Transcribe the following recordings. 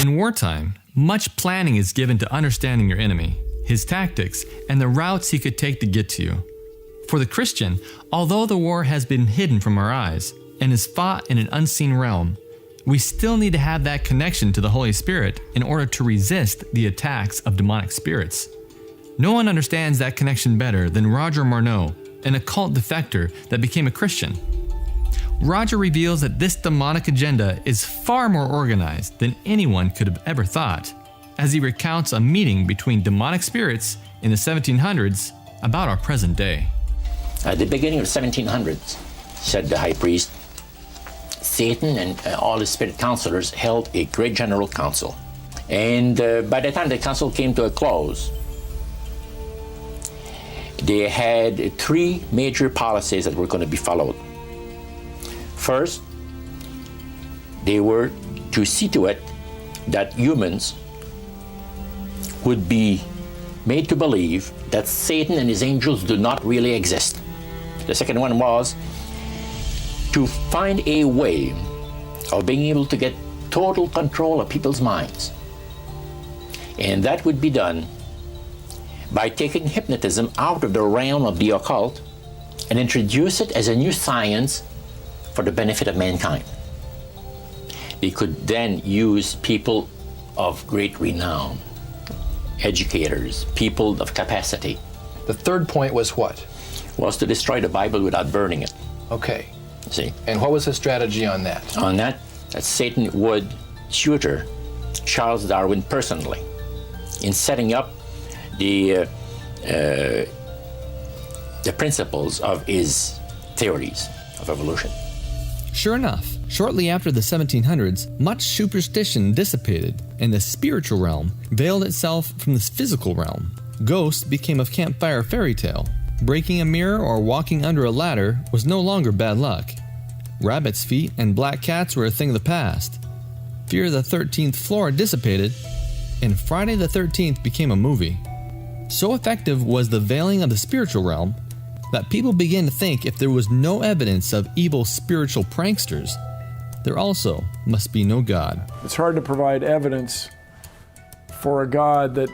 In wartime, much planning is given to understanding your enemy, his tactics, and the routes he could take to get to you. For the Christian, although the war has been hidden from our eyes and is fought in an unseen realm, we still need to have that connection to the Holy Spirit in order to resist the attacks of demonic spirits. No one understands that connection better than Roger Marneau, an occult defector that became a Christian. Roger reveals that this demonic agenda is far more organized than anyone could have ever thought, as he recounts a meeting between demonic spirits in the 1700s about our present day. At the beginning of the 1700s, said the high priest, Satan and all his spirit counselors held a great general council. And by the time the council came to a close, they had three major policies that were going to be followed. First, they were to see to it that humans would be made to believe that Satan and his angels do not really exist. The second one was to find a way of being able to get total control of people's minds. And that would be done by taking hypnotism out of the realm of the occult and introduce it as a new science for the benefit of mankind. They could then use people of great renown, educators, people of capacity. The third point was what? Was to destroy the Bible without burning it. Okay. See? And what was the strategy on that? On that Satan would tutor Charles Darwin personally in setting up the principles of his theories of evolution. Sure enough, shortly after the 1700s, much superstition dissipated and the spiritual realm veiled itself from the physical realm. Ghosts became a campfire fairy tale. Breaking a mirror or walking under a ladder was no longer bad luck. Rabbit's feet and black cats were a thing of the past. Fear of the 13th floor dissipated, and Friday the 13th became a movie. So effective was the veiling of the spiritual realm that people began to think if there was no evidence of evil spiritual pranksters, there also must be no God. It's hard to provide evidence for a God that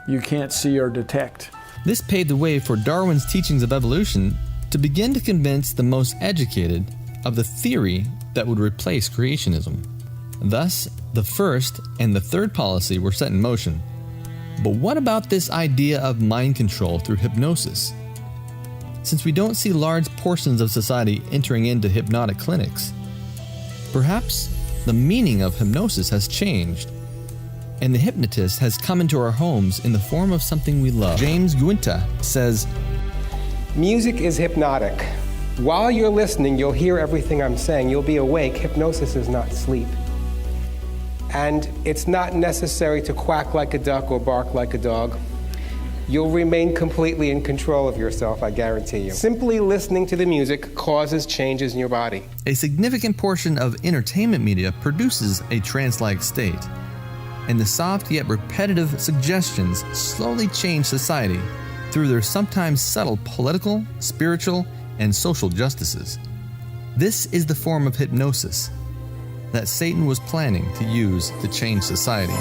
you can't see or detect. This paved the way for Darwin's teachings of evolution to begin to convince the most educated of the theory that would replace creationism. Thus, the first and the third policy were set in motion. But what about this idea of mind control through hypnosis? Since we don't see large portions of society entering into hypnotic clinics, perhaps the meaning of hypnosis has changed, and the hypnotist has come into our homes in the form of something we love. James Guinta says, music is hypnotic. While you're listening, you'll hear everything I'm saying. You'll be awake. Hypnosis is not sleep. And it's not necessary to quack like a duck or bark like a dog. You'll remain completely in control of yourself, I guarantee you. Simply listening to the music causes changes in your body. A significant portion of entertainment media produces a trance-like state, and the soft yet repetitive suggestions slowly change society through their sometimes subtle political, spiritual, and social justices. This is the form of hypnosis that Satan was planning to use to change society.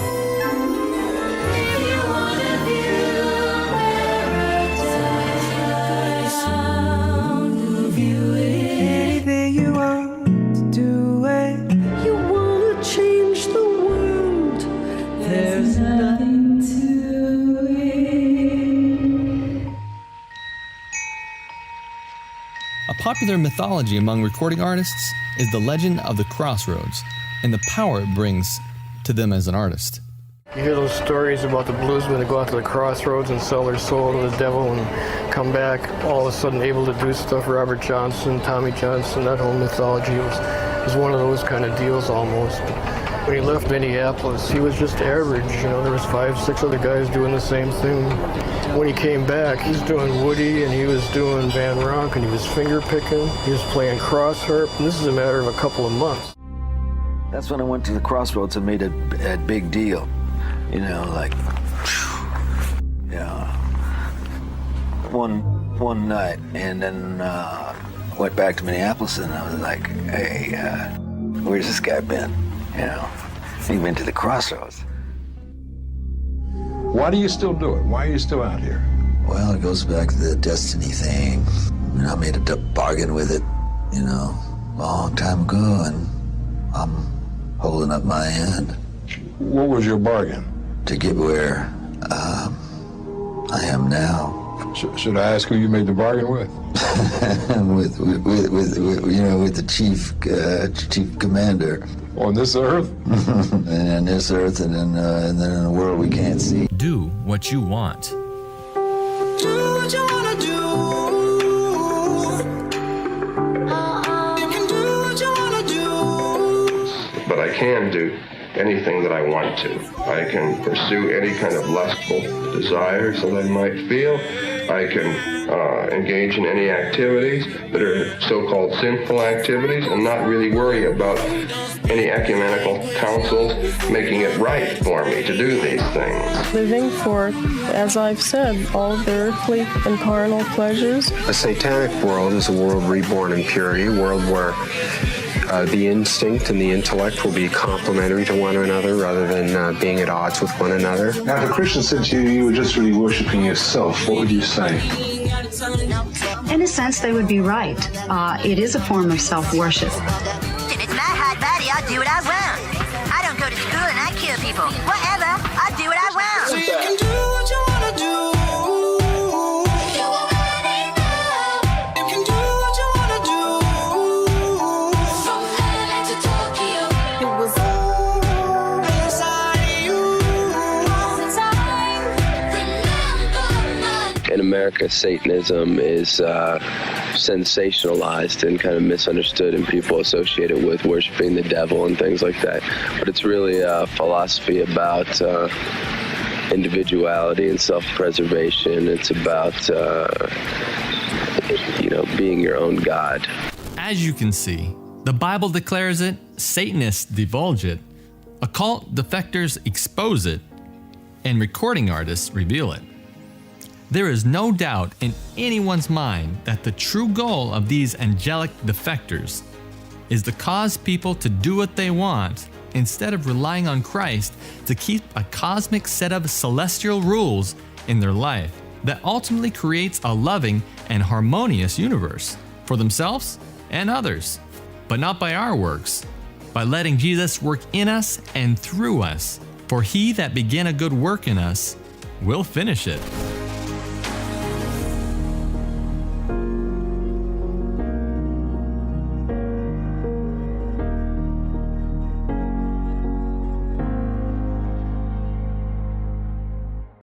A popular mythology among recording artists is the legend of the crossroads and the power it brings to them as an artist. You hear those stories about the bluesmen that go out to the crossroads and sell their soul to the devil and come back all of a sudden able to do stuff. Robert Johnson, Tommy Johnson, that whole mythology was one of those kind of deals almost. When he left Minneapolis, he was just average. You know, there was 5, 6 other guys doing the same thing. When he came back, he was doing Woody and he was doing Van Ronk and he was finger picking. He was playing cross harp, and this is a matter of a couple of months. That's when I went to the crossroads and made a big deal. You know, like, yeah. One night, and then went back to Minneapolis, and I was like, hey, where's this guy been? You know, Even to the crossroads. Why do you still do it? Why are you still out here? Well, it goes back to the destiny thing. I mean, I made a bargain with it, you know, a long time ago, and I'm holding up my end. What was your bargain? To get where I am now. Should I ask who you made the bargain with? with the chief commander. On this earth? And on this earth, and then in a world we can't see. Do what you want. Do what you wanna do. You can do what you wanna do. But I can do anything that I want to. I can pursue any kind of lustful desires that I might feel. I can engage in any activities that are so-called sinful activities and not really worry about any ecumenical councils making it right for me to do these things. Living for, as I've said, all of the earthly and carnal pleasures. A satanic world is a world reborn in purity, a world where the instinct and the intellect will be complementary to one another rather than being at odds with one another. Now, if a Christian said to you, you were just really worshiping yourself, what would you say? In a sense, they would be right. It is a form of self-worship. It's my hot body, I'll do what I want. I don't go to school and I kill people. Whatever, I'll do what I want. So you can do what you wanna do. You already know. You can do what you wanna do. From LA to Tokyo. It was all inside you. All the time. Remember. In America, Satanism is sensationalized and kind of misunderstood, and people associate it with worshiping the devil and things like that. But it's really a philosophy about individuality and self-preservation. It's about, being your own God. As you can see, the Bible declares it, Satanists divulge it, occult defectors expose it, and recording artists reveal it. There is no doubt in anyone's mind that the true goal of these angelic defectors is to cause people to do what they want instead of relying on Christ to keep a cosmic set of celestial rules in their life that ultimately creates a loving and harmonious universe for themselves and others, but not by our works, by letting Jesus work in us and through us. For he that began a good work in us will finish it.